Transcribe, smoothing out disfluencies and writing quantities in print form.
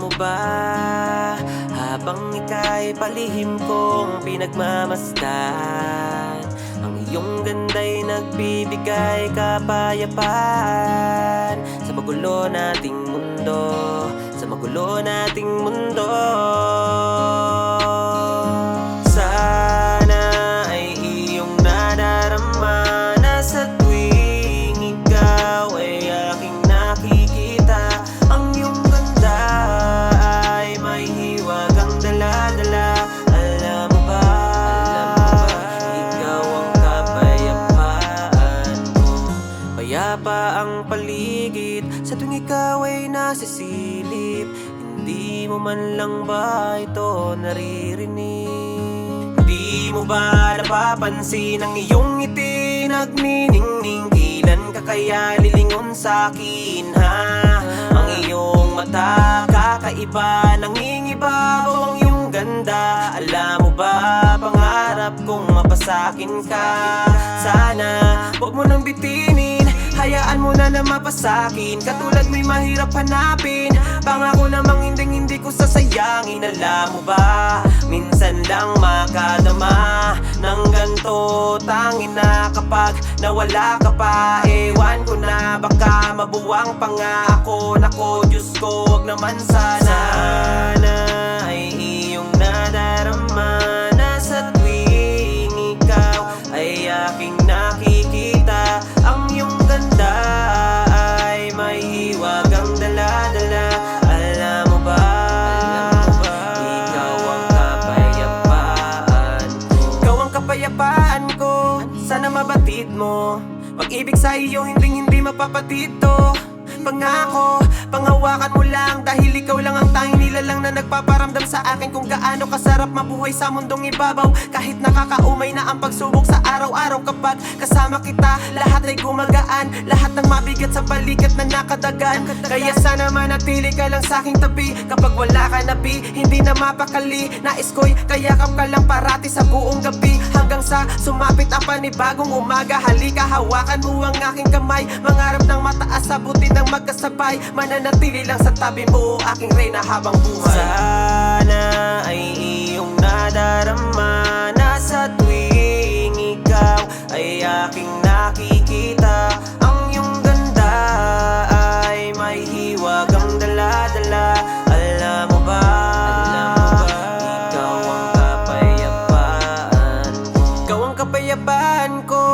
mo ba, habang ika'y palihim kong pinagmamasdan, ang iyong ganda'y nagbibigay kapayapaan sa magulo nating mundo, sa magulo nating mundo. Sana ay iyong nadarama na sa tuwing ikaw ay aking nakikita, ang iyong ganda ay may hiwagang dala-dala. Alam mo ba, ikaw ang kapayapaan ko. Payapa ang paligid sa tuwing ikaw ay nasisilip, hindi mo man lang ba ito naririnig? Di mo ba napapansin ang iyong ngiti nagniningning? Kailan ka kaya lilingon sa'kin, ha? Ang iyong mata kakaiba, nangingibabaw ang iyong ganda. Alam mo ba, pangarap kong mapasakin ka. Sana huwag mo nang bitinin, hayaan mo na mapasakin. Katulad mo'y mahirap hanapin, pangako namang hindi ko sasayangin. Alam mo ba, minsan lang makadama ng ganto, tangin na kapag nawala ka pa. Ewan ko na, baka mabuwang pa nga ako. Nako, Diyos ko, wag naman sana. Sana ay iyong nadarama na sa tuwing ikaw ay aking nakikita, ang iyong ganda ay may hiwagang dala-dala. Alam mo ba, ikaw ang kapayapaan ko. Ikaw ang kapayapaan ko, sana mabatid mo. Pag-ibig sa iyo hindi mapapatid to. Pangako, panghawakan mo lang, dahil ikaw lang ang tanging nilalang na nagpaparamdam sa akin kung gaano kasarap mabuhay sa mundong ibabaw. Kahit nakakaumay na ang pagsubok sa araw-araw, kapag kasama kita lahat ay gumagaan, lahat ng mabigat sa balikat na nakadagan. Kaya sana manatili ka lang sa aking tabi, kapag wala ka na bi, hindi na mapakali. Nais ko'y kayakap ka lang parati sa buong gabi, hanggang sa sumapit ang panibagong umaga. Halika, hawakan mo ang aking kamay, mangarap ng mataas, sabutin ng magkasabay. Mananatili lang sa tabi mo, aking reyna habang buhay. Sana ay iyong nadarama na sa tuwing ikaw ay aking nakikita, ang iyong ganda ay may hiwagang dala-dala. Alam mo ba, ikaw ang kapayapaan ko. Ikaw ang kapayapaan ko.